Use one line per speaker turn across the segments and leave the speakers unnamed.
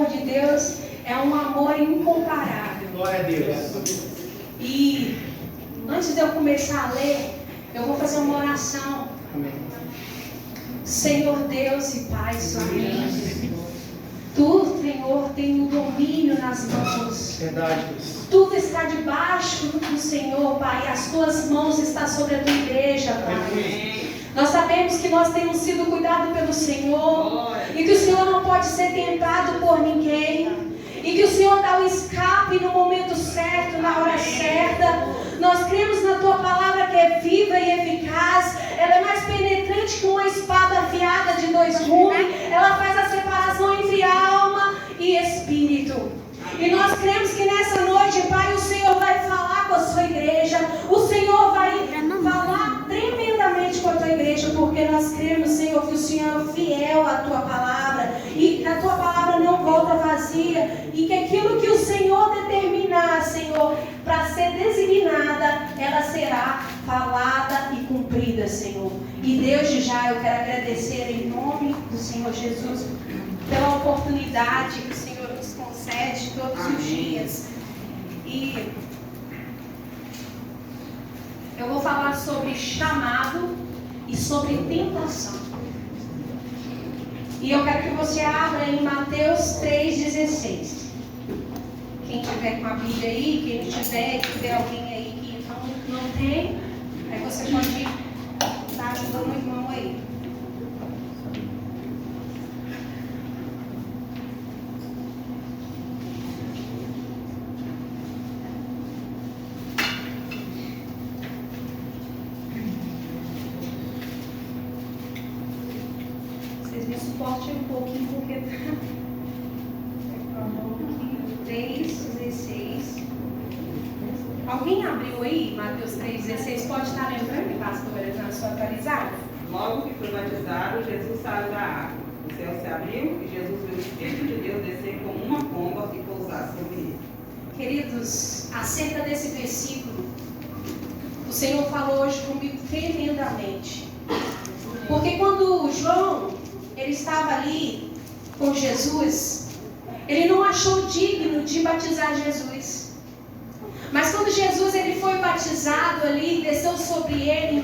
amor de Deus é um amor incomparável.
Glória a Deus.
E antes de eu começar a ler, eu vou fazer uma oração.
Amém.
Senhor Deus e Pai soberano, Tu, Senhor, tem o domínio nas mãos.
Verdade, Deus.
Tudo está debaixo do Senhor, Pai. As Tuas mãos estão sobre a Tua igreja, Pai. Nós sabemos que nós temos sido cuidados pelo Senhor e que o Senhor não pode ser tentado por ninguém. E que o Senhor dá o escape no momento certo, na hora certa. Nós cremos na Tua palavra que é viva e eficaz. Ela é mais penetrante que uma espada afiada de 2 gumes. Ela faz a separação entre alma e espírito. E nós cremos que nessa noite, Pai, o Senhor vai falar com a Sua igreja. O Senhor vai falar tremendamente com a Tua igreja, porque nós cremos, Senhor, que o Senhor é fiel à Tua palavra. E a Tua palavra não volta vazia. E que aquilo que o Senhor determinar, Senhor, para ser designada, ela será falada e cumprida, Senhor. E desde já eu quero agradecer em nome do Senhor Jesus pela oportunidade que o Senhor nos concede todos os dias. E eu vou falar sobre chamado e sobre tentação. E eu quero que você abra em Mateus 3,16. Quem tiver com a Bíblia aí, quem tiver alguém aí que não tem, aí você pode estar ajudando o irmão aí. Vocês me suportem um pouquinho porque 3,16. Alguém abriu aí Mateus 3,16? Pode estar lembrando, pastora, na sua atualizada?
Logo que foi batizado, Jesus saiu da água. O céu se abriu e Jesus viu o Espírito de Deus descer como uma pomba e pousar sobre ele.
Queridos, acerca desse versículo, o Senhor falou hoje comigo tremendamente. Porque quando João, ele estava ali com Jesus, ele não achou digno de batizar Jesus. Mas quando Jesus ele foi batizado ali, desceu sobre ele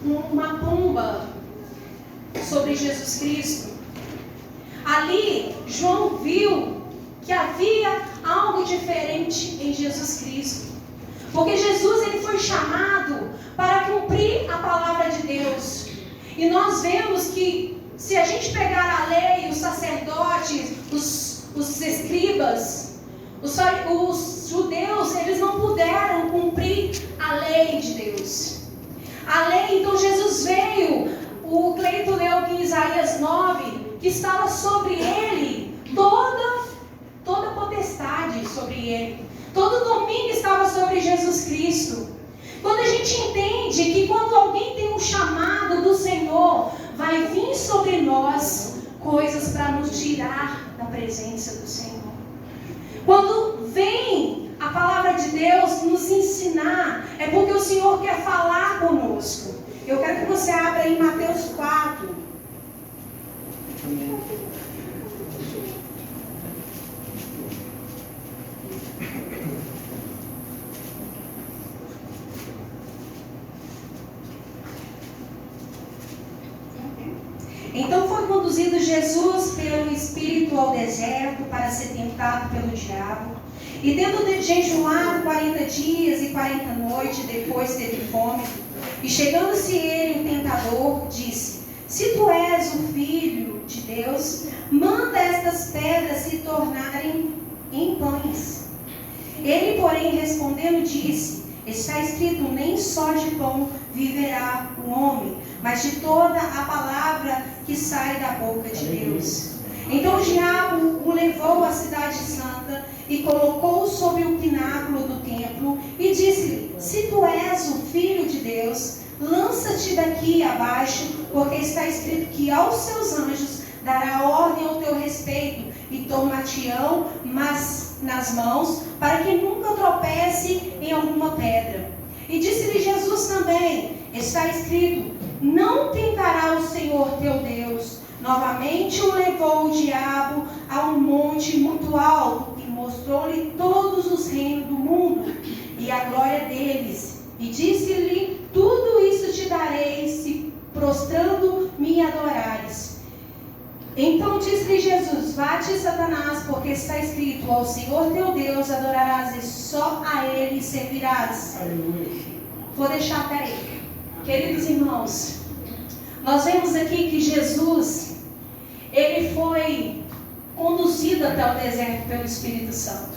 uma pomba sobre Jesus Cristo. Ali, João viu que havia algo diferente em Jesus Cristo. Porque Jesus ele foi chamado para cumprir a palavra de Deus. E nós vemos que se a gente pegar a lei, os sacerdotes, os escribas, os judeus, eles não puderam cumprir a lei de Deus. A lei, então Jesus veio, o Cleito leu aqui em Isaías 9, que estava sobre ele toda potestade sobre ele. Todo domínio estava sobre Jesus Cristo. Quando a gente entende que quando alguém tem um chamado do Senhor, vai vir sobre nós coisas para nos tirar da presença do Senhor. Quando vem a palavra de Deus nos ensinar, é porque o Senhor quer falar conosco. Eu quero que você abra em Mateus 4.
Amém.
Então foi conduzido Jesus pelo Espírito ao deserto para ser tentado pelo diabo. E tendo jejuado 40 dias e 40 noites, depois teve fome. E chegando-se ele, o tentador, disse: Se tu és o Filho de Deus, manda estas pedras se tornarem em pães. Ele, porém, respondendo, disse: Está escrito, nem só de pão viverá o homem, mas de toda a palavra que sai da boca de Deus. Então o diabo o levou à cidade santa e colocou-o sobre o pináculo do templo e disse-lhe: Se tu és o Filho de Deus, lança-te daqui abaixo, porque está escrito que aos seus anjos dará ordem ao teu respeito e tomar-te-ão nas mãos, para que nunca tropece em alguma pedra. E disse-lhe Jesus também: Está escrito, não tentará o Senhor teu Deus. Novamente o levou o diabo a um monte muito alto e mostrou-lhe todos os reinos do mundo e a glória deles. E disse-lhe: tudo isso te darei, se prostrando me adorares. Então disse-lhe Jesus: vá-te, Satanás, porque está escrito: ao Senhor teu Deus adorarás e só a Ele servirás.
Aleluia.
Vou deixar até aí. Queridos irmãos, nós vemos aqui que Jesus, ele foi conduzido até o deserto pelo Espírito Santo.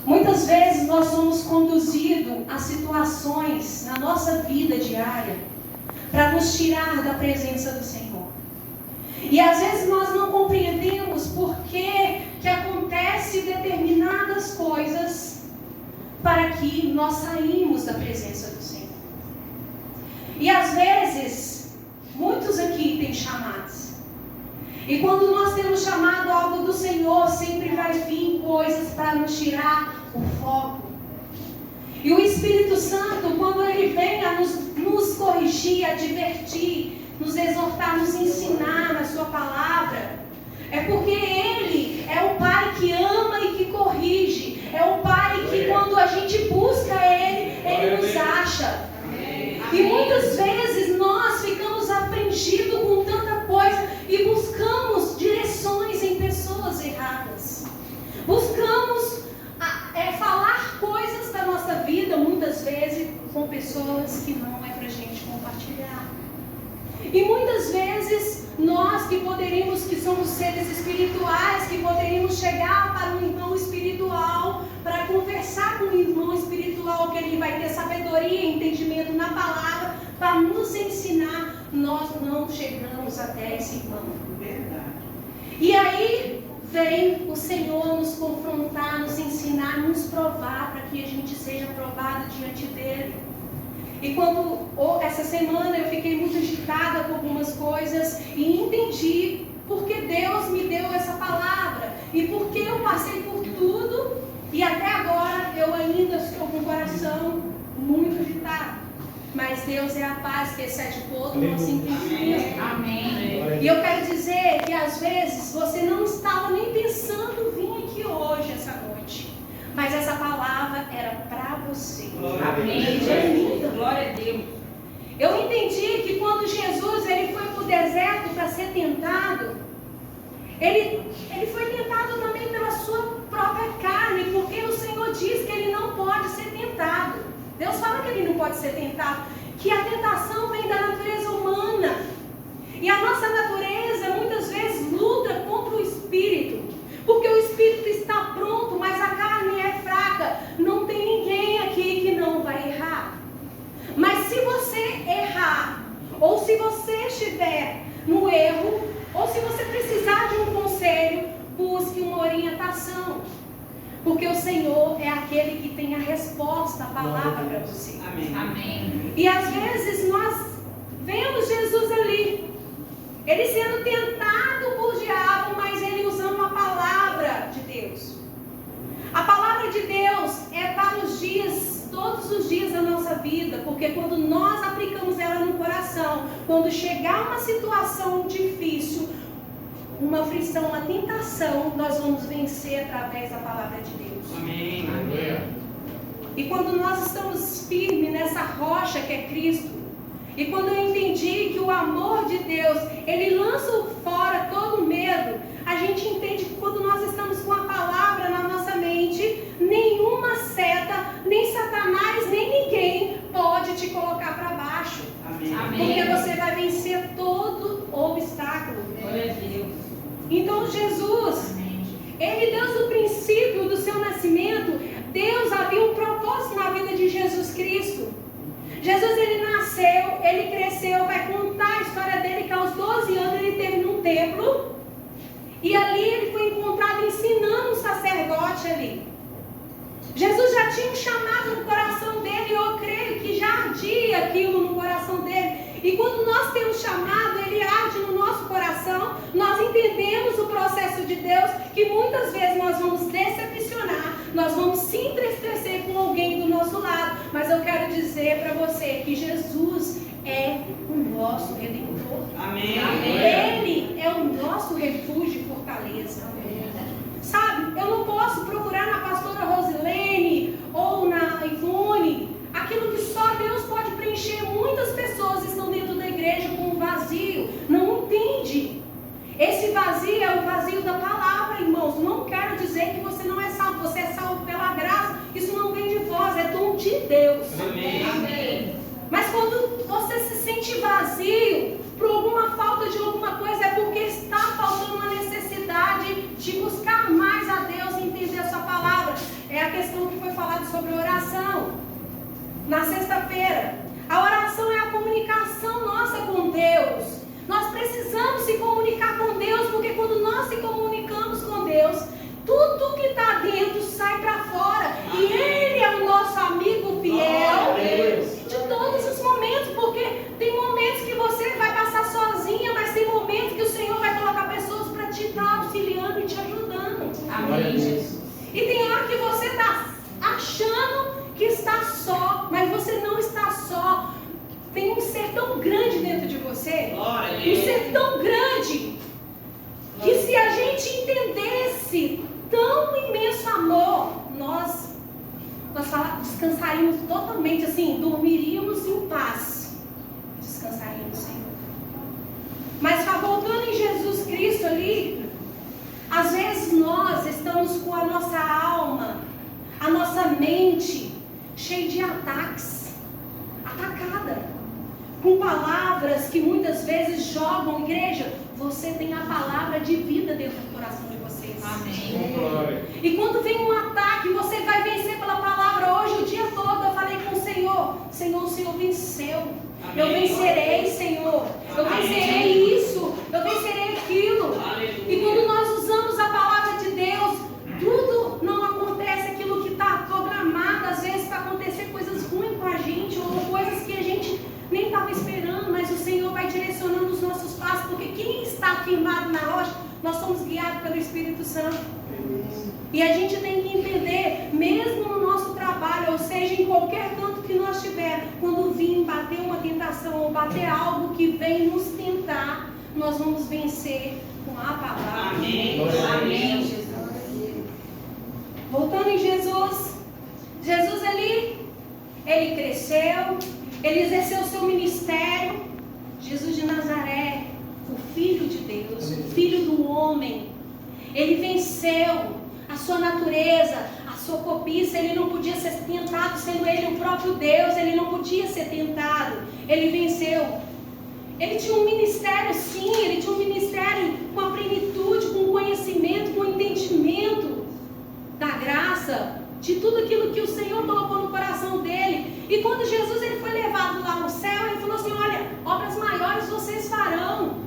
Muitas vezes nós somos conduzidos a situações na nossa vida diária para nos tirar da presença do Senhor. E às vezes nós não compreendemos por que acontece determinadas coisas para que nós saímos da presença do Senhor. E às vezes, muitos aqui têm chamados. E quando nós temos chamado algo do Senhor, sempre vai vir coisas para nos tirar o foco. E o Espírito Santo, quando ele vem a nos corrigir, advertir, nos exortar, nos ensinar na sua palavra, é porque ele é o Pai que ama e que corrige. É o Pai que quando a gente busca ele nos acha. E muitas vezes nós ficamos apreendidos com tanta coisa e buscamos direções em pessoas erradas. Buscamos falar coisas da nossa vida, muitas vezes, com pessoas que não é para a gente compartilhar. E muitas vezes nós que poderíamos, que somos seres espirituais, que poderíamos chegar para um irmão espiritual, para conversar com um irmão espiritual, que ele vai ter sabedoria e entendimento na palavra, para nos ensinar, nós não chegamos até esse irmão.
Verdade.
E aí vem o Senhor nos confrontar, nos ensinar, nos provar, para que a gente seja provado diante dele. E essa semana eu fiquei muito agitada com algumas coisas e entendi porque Deus me deu essa palavra e porque eu passei por tudo e até agora eu ainda estou com o coração muito agitado. Mas Deus é a paz que excede todo o nosso entendimento.
Amém.
E eu quero dizer que às vezes você não estava nem pensando vir aqui hoje, essa noite. Mas essa palavra era para você.
Amém. Glória a Deus.
Eu entendi que quando Jesus ele foi para o deserto para ser tentado, ele foi tentado também pela sua própria carne, porque o Senhor diz que ele não pode ser tentado. Deus fala que ele não pode ser tentado, que a tentação vem da natureza humana. E a nossa natureza muitas vezes luta contra o Espírito, porque o Espírito está pronto, mas a carne é fraca. Não tem ninguém aqui que não vai errar. Mas se você errar, ou se você estiver no erro, ou se você precisar de um conselho, busque uma orientação. Porque o Senhor é aquele que tem a resposta, a palavra para você.
Amém. Amém.
E às vezes nós vemos Jesus ali, ele sendo tentado por diabo, mas ele usando a palavra de Deus. A palavra de Deus é para os dias, todos os dias da nossa vida, porque quando nós aplicamos ela no coração, quando chegar uma situação difícil, uma aflição, uma tentação, nós vamos vencer através da palavra de Deus.
Amém.
E quando nós estamos firmes nessa rocha que é Cristo, e quando eu entendi que o amor de Deus, ele lança fora todo medo, a gente entende que quando nós estamos com a palavra na nossa mente, nenhuma seta, nem Satanás, nem ninguém pode te colocar para baixo.
Amém.
Porque você vai vencer todo obstáculo.
Glória a Deus.
Então Jesus, ele desde o princípio do seu nascimento, Deus havia um propósito na vida de Jesus Cristo. Jesus, ele nasceu, ele cresceu, vai contar a história dele que aos 12 anos ele esteve num templo. E ali ele foi encontrado ensinando um sacerdote ali. Jesus já tinha um chamado no coração dele, eu creio que já ardia aquilo no coração dele. E quando nós temos chamado, ele arde no nosso coração, nós entendemos o processo de Deus, que muitas vezes nós vamos decepcionar, nós vamos se entristecer com alguém do nosso lado, mas eu quero dizer para você que Jesus é o nosso Redentor.
Amém.
Ele refúgio e fortaleza. Sabe, eu não posso procurar na pastora Rosilene ou na Ivone aquilo que só Deus pode preencher. Muitas pessoas estão dentro da igreja com um vazio, não entende. Esse vazio é o vazio da palavra, irmãos. Não quero dizer que você não é salvo, você é salvo pela graça. Isso não vem de vós, é dom de Deus.
Amém.
Mas quando você se sente vazio por alguma falta de alguma coisa, é porque está faltando uma necessidade de buscar mais a Deus e entender a sua palavra. É a questão que foi falada sobre oração na sexta-feira. A oração é a comunicação nossa com Deus. Nós precisamos se comunicar com Deus, porque quando nós se comunicamos com Deus, tudo que está dentro sai para fora. E Ele é o nosso amigo fiel de todos os momentos, porque tem momentos que você vai passar sozinha, mas tem momentos que o Senhor vai colocar pessoas para te estar auxiliando e te ajudando.
Amém, Jesus.
E tem hora que você está achando que está só, mas você não está só. Tem um ser tão grande dentro de você, um ser tão grande, que se a gente entendesse tão imenso amor, nós descansaríamos totalmente, assim, dormiríamos em paz, descansaríamos, Senhor. Mas voltando em Jesus Cristo ali, às vezes nós estamos com a nossa alma, a nossa mente cheia de ataques, atacada, com palavras que muitas vezes jogam. Igreja, você tem a palavra de vida dentro do coração de vocês.
Amém.
E quando vem um ataque, você vai vencer pela palavra. Hoje, o dia todo, eu falei com o Senhor: Senhor, o Senhor venceu. Amém. Eu vencerei, Senhor. Eu vencerei isso. Eu vencerei aquilo. Aleluia. E quando nós usamos a palavra de Deus, tudo não acontece aquilo que está programado, às vezes, para acontecer coisas ruins com a gente, ou coisas que a gente nem estava esperando, mas o Senhor vai direcionando os nossos passos, porque quem está firmado na rocha, nós somos guiados pelo Espírito Santo. E a gente tem que entender, mesmo no nosso trabalho, ou seja, em qualquer canto que nós estiver, quando vir bater uma tentação, ou bater algo que vem nos tentar, nós vamos vencer com a palavra.
Amém. Amém, Jesus.
Voltando em Jesus, Jesus ali, ele cresceu, ele exerceu o seu ministério. Jesus de Nazaré, o Filho de Deus, o Filho do homem, ele venceu a sua natureza, a sua cobiça. Ele não podia ser tentado, sendo ele o próprio Deus, ele não podia ser tentado. Ele venceu. Ele tinha um ministério, sim, ele tinha um ministério com a plenitude, com conhecimento, com entendimento da graça, de tudo aquilo que o Senhor colocou no coração dele. E quando Jesus ele foi levado lá no céu, ele falou assim: olha, obras maiores vocês farão.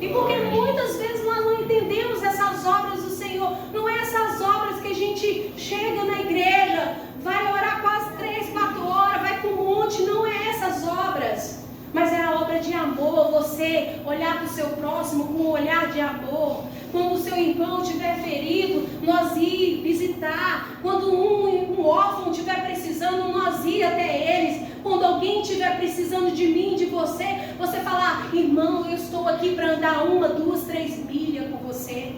E porque muitas vezes nós não entendemos essas obras do Senhor. Não é essas obras que a gente chega na igreja, vai orar quase 3, 4 horas, vai para o monte. Não é essas obras, mas é a obra de amor. Você olhar para o seu próximo com um olhar de amor. Quando o seu irmão estiver ferido, nós ir visitar. Quando um órfão estiver precisando, nós ir até eles. Quando alguém estiver precisando de mim, de você, você falar: irmão, eu estou aqui para andar 1, 2, 3 milhas com você.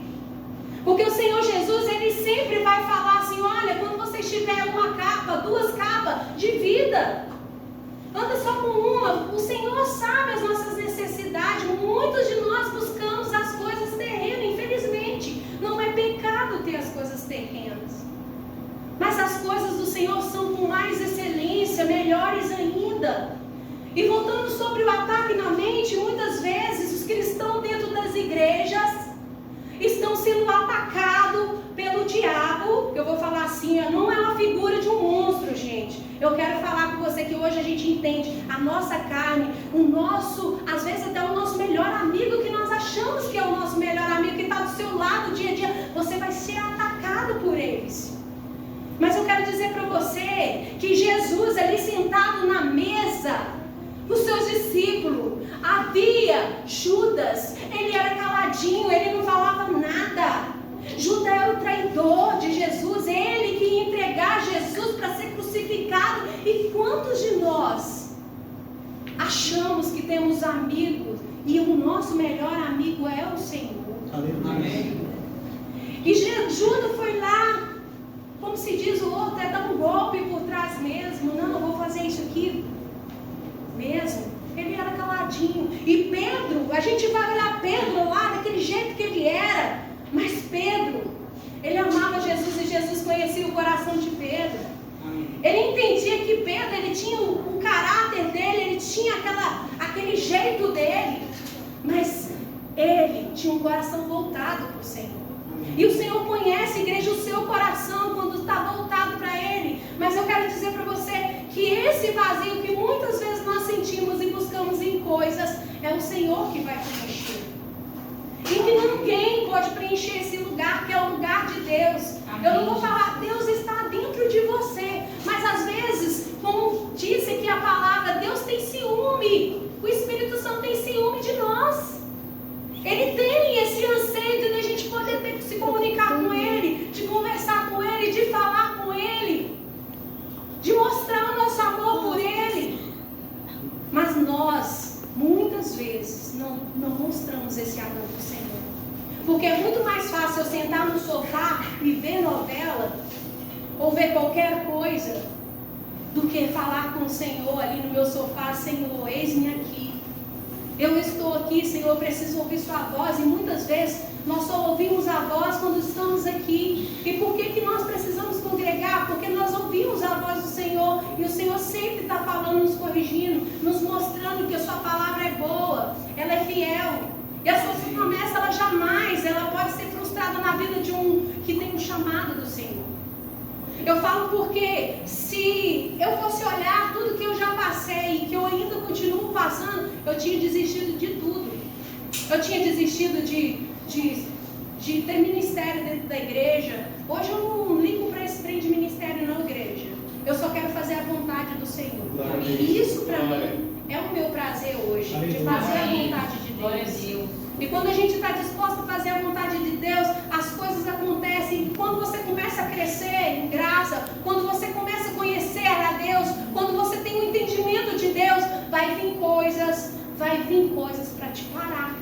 Porque o Senhor Jesus, ele sempre vai falar assim: olha, quando você tiver uma capa, 2 capas de vida, anda só com uma. O Senhor sabe as nossas necessidades. Muitos de nós buscamos as coisas terrenas, infelizmente. Não é pecado ter as coisas terrenas, mas as coisas do Senhor são com mais excelência, melhores ainda. E voltando sobre o ataque na mente, muitas vezes os cristãos dentro das igrejas estão sendo atacados pelo diabo. Eu vou falar assim, não é uma figura de um monstro, gente. Eu quero falar com você que hoje a gente entende a nossa carne, o nosso, às vezes até o nosso melhor amigo, que nós achamos que é o nosso melhor amigo, que está do seu lado dia a dia, você vai ser atacado por eles. Mas eu quero dizer para você que Jesus ali sentado na mesa, os seus discípulos, havia Judas, ele era caladinho, ele não falava nada. Judas era o traidor de Jesus, ele que ia entregar Jesus para ser crucificado. E quantos de nós achamos que temos amigos e o nosso melhor amigo é o Senhor?
Amém.
E Judas foi lá, como se diz o outro, é dar um golpe por trás mesmo. Não, eu vou fazer isso aqui mesmo. Ele era caladinho. E Pedro, a gente vai olhar Pedro lá daquele jeito que ele era. Mas Pedro, ele amava Jesus e Jesus conhecia o coração de Pedro. Ele entendia que Pedro, ele tinha o caráter dele, ele tinha aquele jeito dele. Mas ele tinha um coração voltado para o Senhor. E o Senhor conhece, igreja, o seu coração quando está voltado para Ele. Mas eu quero dizer para você que esse vazio que muitas vezes nós sentimos e buscamos em coisas, é o Senhor que vai preencher. E que ninguém pode preencher esse lugar, que é o lugar de Deus. Eu não vou falar, Deus está dentro de você. Mas às vezes, como disse aqui a palavra, Deus tem ciúme. O Espírito Santo tem ciúme de nós. Ele tem esse anseio de a gente poder ter que se comunicar com Ele, de conversar com Ele, de falar com Ele, de mostrar o nosso amor por Ele. Mas nós, muitas vezes, não mostramos esse amor para o Senhor. Porque é muito mais fácil eu sentar no sofá e ver novela, ou ver qualquer coisa, do que falar com o Senhor ali no meu sofá: Senhor, eis-me aqui. Eu estou aqui, Senhor, eu preciso ouvir sua voz. E muitas vezes nós só ouvimos a voz quando estamos aqui. E por que nós precisamos congregar? Porque nós ouvimos a voz do Senhor. E o Senhor sempre está falando, nos corrigindo, nos mostrando que a sua palavra é boa, ela é fiel. E a sua promessa, ela jamais, ela pode ser frustrada na vida de um que tem um chamado do Senhor. Eu falo porque se eu fosse olhar tudo que eu já passei e que eu ainda continuo passando, eu tinha desistido de tudo. Eu tinha desistido de ter ministério dentro da igreja. Hoje eu não ligo para esse trem de ministério na igreja. Eu só quero fazer a vontade do Senhor. E isso para mim é o meu prazer hoje, de fazer a vontade de Deus. E quando a gente está disposto a fazer a vontade de Deus, as coisas acontecem. E quando você começa a crescer em graça, quando você começa a conhecer a Deus, quando você tem um entendimento de Deus, vai vir coisas para te parar.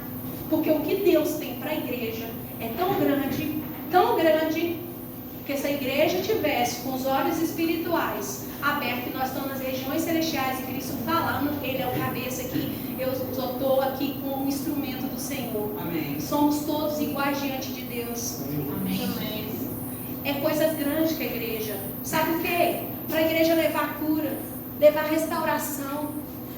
Porque o que Deus tem para a igreja é tão grande, que se a igreja tivesse com os olhos espirituais abertos, que nós estamos nas regiões celestiais e Cristo falando, Ele é o cabeça aqui, eu só estou aqui como um instrumento do Senhor. Amém. Somos todos iguais diante de Deus. Amém. Amém. É coisas grandes que a igreja. Sabe o que? Para a igreja levar cura, levar restauração.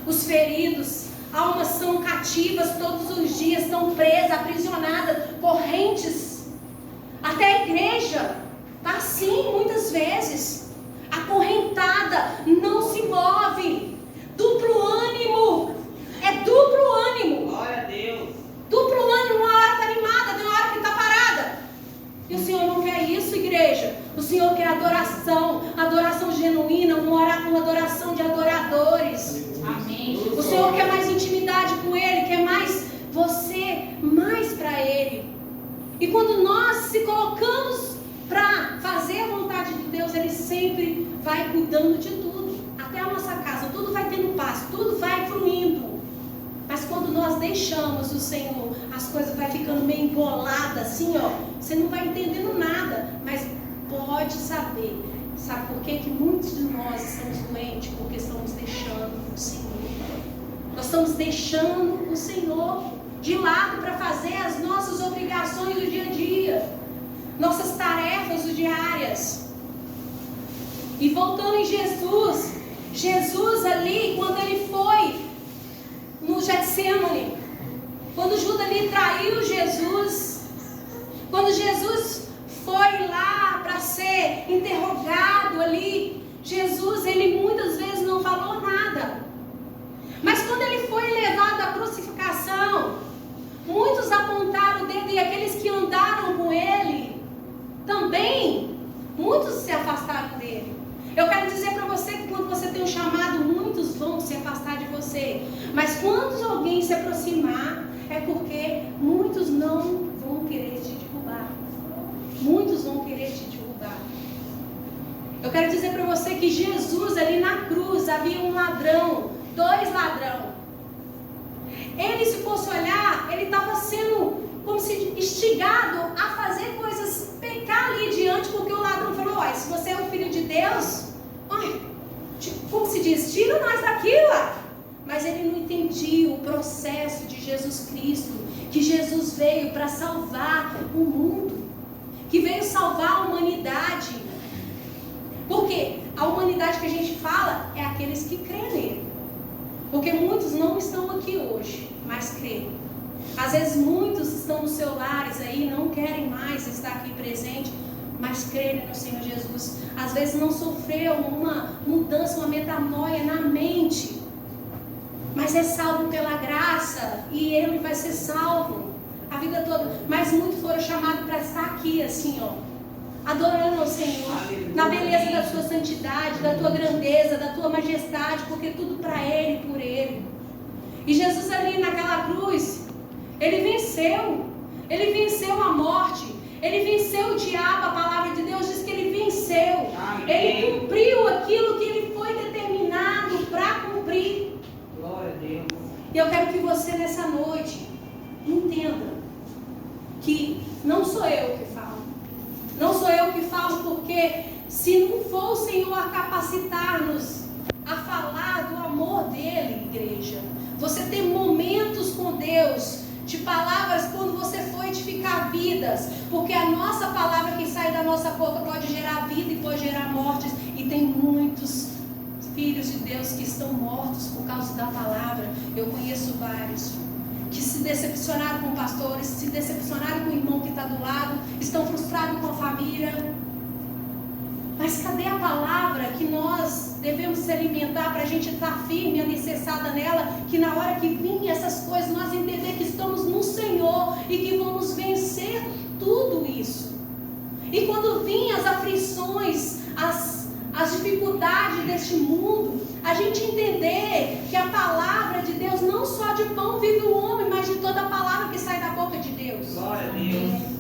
Os feridos, almas são cativas todos os dias, estão presas, aprisionadas, correntes. Até a igreja está assim muitas vezes, acorrentada, não se move. Duplo ânimo. É duplo ânimo.
Glória a Deus.
Duplo ânimo, uma hora está animada, tem uma hora que está parada. E o Senhor não quer isso, igreja. O Senhor quer adoração genuína, uma adoração de adoradores. Amém. O Senhor quer mais intimidade com Ele, quer mais você, mais para Ele. E quando nós se colocamos para fazer a vontade de Deus, Ele sempre vai cuidando de tudo. Até a nossa casa, tudo vai tendo paz, tudo vai fluindo. Mas quando nós deixamos o Senhor, as coisas vão ficando meio emboladas, assim, ó. Você não vai entendendo nada, mas pode saber. Sabe por que muitos de nós estamos doentes? Porque estamos deixando o Senhor. Nós estamos deixando o Senhor de lado para fazer as nossas obrigações do dia a dia, nossas tarefas diárias. E voltando em Jesus ali, quando ele foi no Getsemane, quando Judas ali traiu Jesus, quando Jesus foi lá para ser interrogado ali, Jesus, ele muitas vezes não falou nada. Mas quando ele foi levado à crucificação, muitos apontaram o dedo, e aqueles que andaram com ele também, muitos se afastaram dele. Eu quero dizer para você que quando você tem um chamado, muitos vão se afastar de você. Mas quando alguém se aproximar, é porque muitos não vão querer te derrubar. Muitos vão querer te derrubar. Eu quero dizer para você que Jesus, ali na cruz, havia um ladrão, 2 ladrões. Ele, se fosse olhar, ele estava sendo como se instigado a fazer coisas, pecar ali diante, porque o ladrão falou: olha, se você é o filho de Deus, olha, como se diz, tira nós daqui, lá. Mas ele não entendia o processo de Jesus Cristo, que Jesus veio para salvar o mundo, que veio salvar a humanidade. Porque a humanidade que a gente fala é aqueles que creem nele. Porque muitos não estão aqui hoje, mas creem. Às vezes muitos estão nos seus lares aí, não querem mais estar aqui presente, mas creem no Senhor Jesus. Às vezes não sofreu uma mudança, uma metanoia na mente, mas é salvo pela graça, e ele vai ser salvo a vida toda. Mas muitos foram chamados para estar aqui assim, ó, adorando ao Senhor, na beleza da sua santidade, da tua grandeza, da tua majestade, porque tudo para Ele e por Ele. E Jesus ali naquela cruz, Ele venceu a morte, Ele venceu o diabo. A palavra de Deus diz que Ele venceu. Ele cumpriu aquilo que Ele foi determinado para cumprir.
Glória a Deus.
E eu quero que você nessa noite entenda que não sou eu que falo. Não sou eu que falo, porque se não for o Senhor a capacitar-nos a falar do amor dele, igreja, você tem momentos com Deus, de palavras, quando você for edificar vidas, porque a nossa palavra que sai da nossa boca pode gerar vida e pode gerar mortes, e tem muitos filhos de Deus que estão mortos por causa da palavra. Eu conheço vários que se decepcionaram com pastores, se decepcionaram com o irmão que está do lado, estão frustrados com a família. Mas cadê a palavra que nós devemos se alimentar para a gente estar firme, alicerçada nela, que na hora que vir essas coisas, nós entender que estamos no Senhor e que vamos vencer tudo isso. E quando vir as aflições, as dificuldades deste mundo, a gente entender que a palavra de Deus, não só de pão vive o homem, mas de toda a palavra que sai da boca de Deus.
Glória a Deus.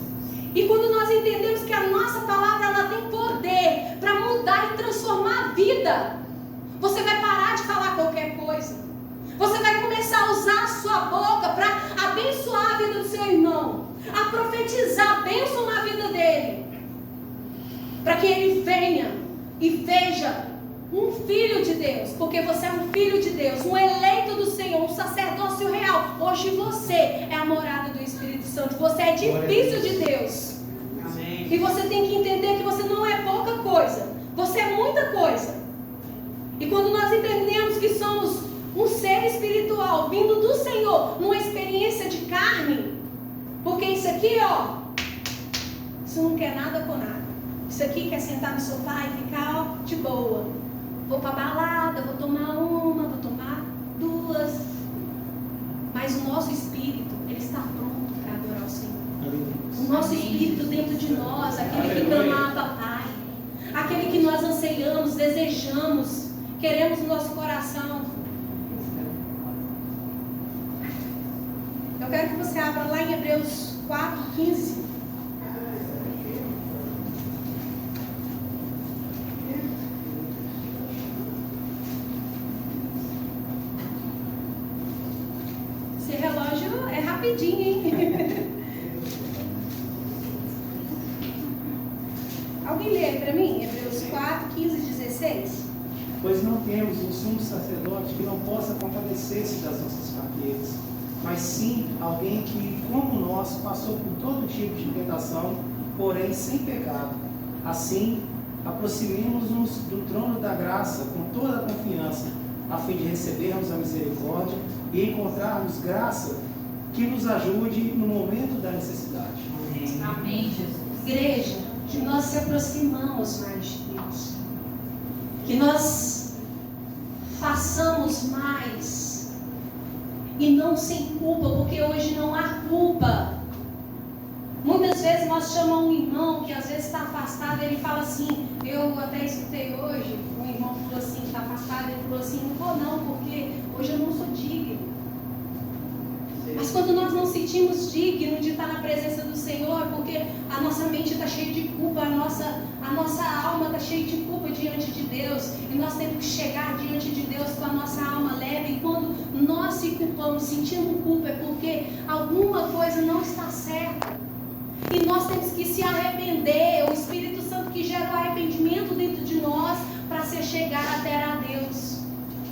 E quando nós entendemos que a nossa palavra, ela tem poder para mudar e transformar a vida, você vai parar de falar qualquer coisa. Você vai começar a usar a sua boca para abençoar a vida do seu irmão, a profetizar a bênção na vida dele, para que ele venha e veja um filho de Deus, porque você é um filho de Deus, um eleito do Senhor, um sacerdócio real. Hoje você é a morada do Espírito Santo, você é edifício de Deus.
Amém.
E você tem que entender que você não é pouca coisa, você é muita coisa. E quando nós entendemos que somos um ser espiritual vindo do Senhor, numa experiência de carne, porque isso aqui, ó, isso não quer nada com nada. Isso aqui quer sentar no sofá e ficar, ó, de boa. Vou para balada, vou tomar uma, vou tomar duas. Mas o nosso espírito, ele está pronto para adorar o Senhor. O nosso espírito dentro de nós, aquele que clama a papai, aquele que nós anseiamos, desejamos, queremos no nosso coração. Eu quero que você abra lá em Hebreus 4:15. Esse relógio é rapidinho, hein? Alguém lê para mim? Hebreus 4:15-16.
Pois não temos um sumo sacerdote que não possa compadecer-se das nossas fraquezas, mas sim alguém que, como nós, passou por todo tipo de tentação, porém sem pecado. Assim, aproximemo-nos do trono da graça com toda a confiança, a fim de recebermos a misericórdia e encontrarmos graça que nos ajude no momento da necessidade.
Amém.
Amém, Jesus.
Igreja, que nós se aproximamos mais de Deus, que nós façamos mais e não sem culpa, porque hoje não há culpa. Muitas vezes nós chamamos um irmão que às vezes está afastado, ele fala assim, eu até escutei hoje, um irmão falou assim, está afastado, ele falou assim, não vou não, porque hoje eu não sou digno. Mas quando nós não sentimos digno de estar na presença do Senhor, porque a nossa mente está está cheio de culpa, a nossa alma está cheia de culpa diante de Deus. E nós temos que chegar diante de Deus com a nossa alma leve. E quando nós se culpamos, sentindo culpa, é porque alguma coisa não está certa. E nós temos que se arrepender. O Espírito Santo que gera o arrependimento dentro de nós para se chegar até a Deus.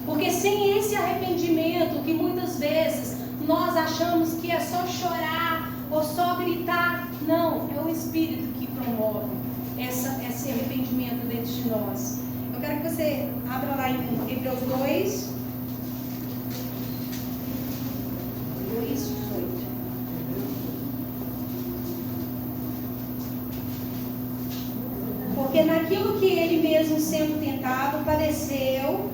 Porque sem esse arrependimento, que muitas vezes nós achamos que é só chorar ou só gritar, não, é o Espírito que promove esse arrependimento dentro de nós. Eu quero que você abra lá em Hebreus 2, 18. Porque naquilo que ele mesmo sendo tentado, padeceu,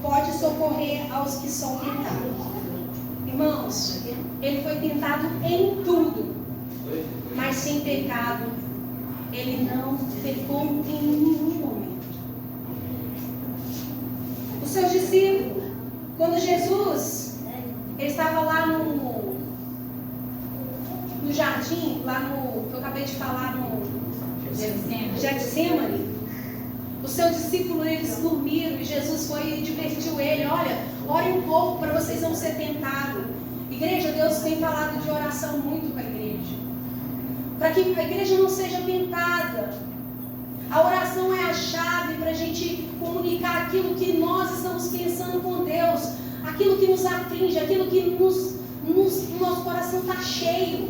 pode socorrer aos que são tentados. Irmãos, ele foi tentado em tudo, mas sem pecado. Ele não pecou em nenhum momento. Os seus discípulos, quando Jesus estava lá no jardim, lá no que eu acabei de falar, no Getsemane, os seus discípulos, eles dormiram e Jesus foi e divertiu ele. Olha, ore um pouco para vocês não ser tentados. Igreja, Deus tem falado de oração muito para a igreja, para que a igreja não seja tentada. A oração é a chave para a gente comunicar aquilo que nós estamos pensando com Deus, aquilo que nos aflige, aquilo que nosso coração está cheio.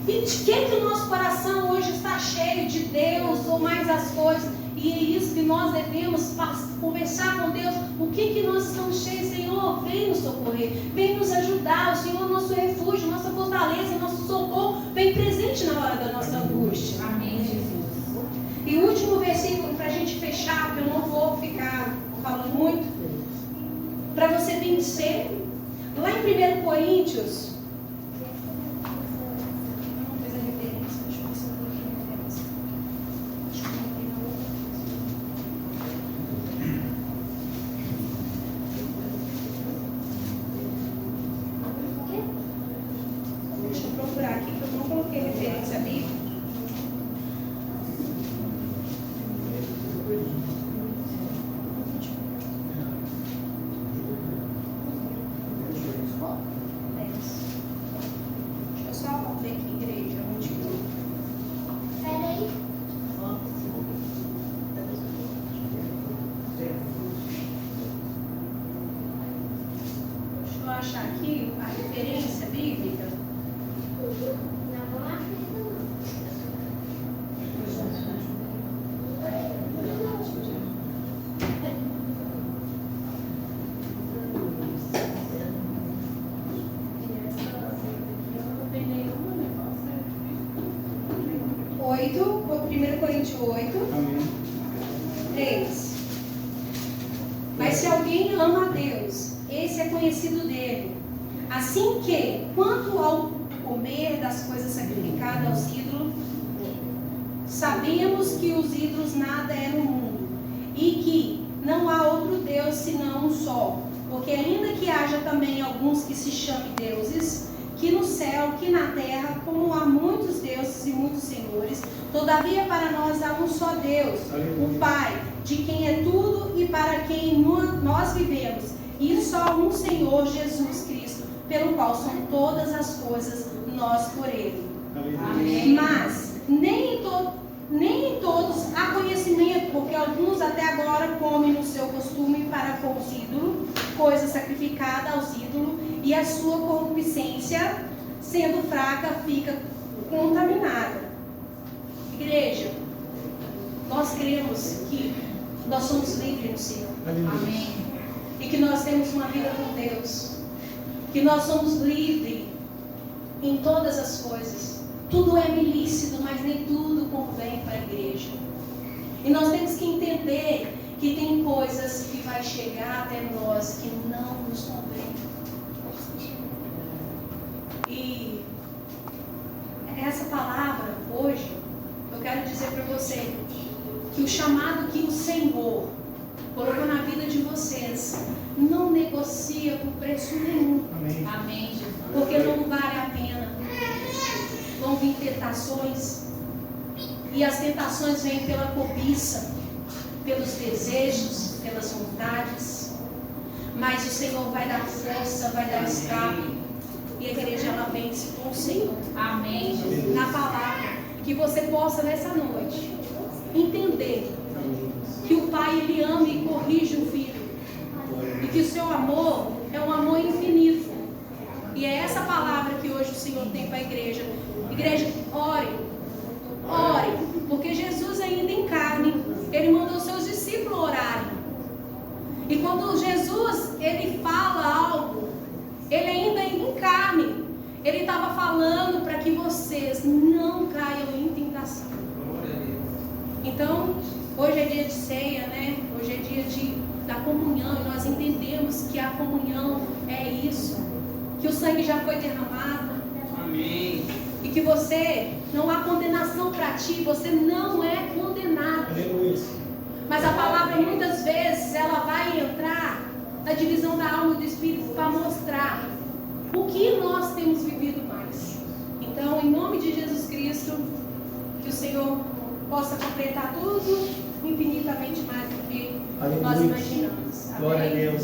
E de que o nosso coração hoje está cheio? De Deus ou mais as coisas? E é isso que nós devemos conversar com Deus. O que nós estamos cheios? Senhor, vem nos socorrer, vem nos ajudar. O Senhor é nosso refúgio, nossa fortaleza, nosso socorro, vem presente na hora da nossa angústia. Amém, Jesus. E o último versículo para a gente fechar, porque eu não vou ficar falando muito, para você vencer, lá em 1 Coríntios. Achar aqui a referência bíblica. Oito, 1 Coríntios 8, 3. Mas se alguém ama a Deus, esse é conhecido dele. Assim que, quanto ao comer das coisas sacrificadas aos ídolos, sabemos que os ídolos nada é no mundo, e que não há outro Deus senão um só. Porque ainda que haja também alguns que se chamem deuses, que no céu, que na terra, como há muitos deuses e muitos senhores, todavia para nós há um só Deus, o Pai, de quem é tudo e para quem nós vivemos, e só um Senhor Jesus Cristo, pelo qual são todas as coisas, nós por Ele. Amém. Mas nem em todos há conhecimento, porque alguns até agora comem no seu costume para com os ídolos, coisa sacrificada aos ídolos, e a sua concupiscência, sendo fraca, fica contaminada. Igreja, nós cremos que nós somos livres no Senhor. Amém. E que nós temos uma vida com Deus. Que nós somos livres em todas as coisas. Tudo é lícito, mas nem tudo convém para a igreja. E nós temos que entender que tem coisas que vai chegar até nós que não nos convém. E essa palavra hoje, eu quero dizer para você que o chamado que o Senhor colocou na vida de vocês não negocia por preço nenhum. Amém. Amém, Jesus. Porque não vale a pena. Não vir tentações. E as tentações vêm pela cobiça, pelos desejos, pelas vontades. Mas o Senhor vai dar força, vai dar escape. E a igreja, ela vence com o Senhor.
Amém.
Na palavra. Que você possa, nessa noite, entender que o Pai, Ele ama e corrige o Filho. E que o seu amor é um amor infinito. E é essa palavra que hoje o Senhor tem para a igreja. Igreja, ore. Ore. Porque Jesus ainda em carne, Ele mandou seus discípulos orarem. E quando Jesus, Ele fala algo, Ele ainda em carne, Ele estava falando para que vocês não caiam em tentação. Então, hoje é dia de ceia, né? Hoje é dia da comunhão. E nós entendemos que a comunhão é isso. Que o sangue já foi derramado.
Amém.
E que você, não há condenação para ti. Você não é condenado. Mas a palavra muitas vezes ela vai entrar na divisão da alma e do espírito para mostrar o que nós temos vivido mais. Então, em nome de Jesus Cristo, que o Senhor possa completar tudo infinitamente mais do que nós imaginamos. Amém?
Glória a Deus.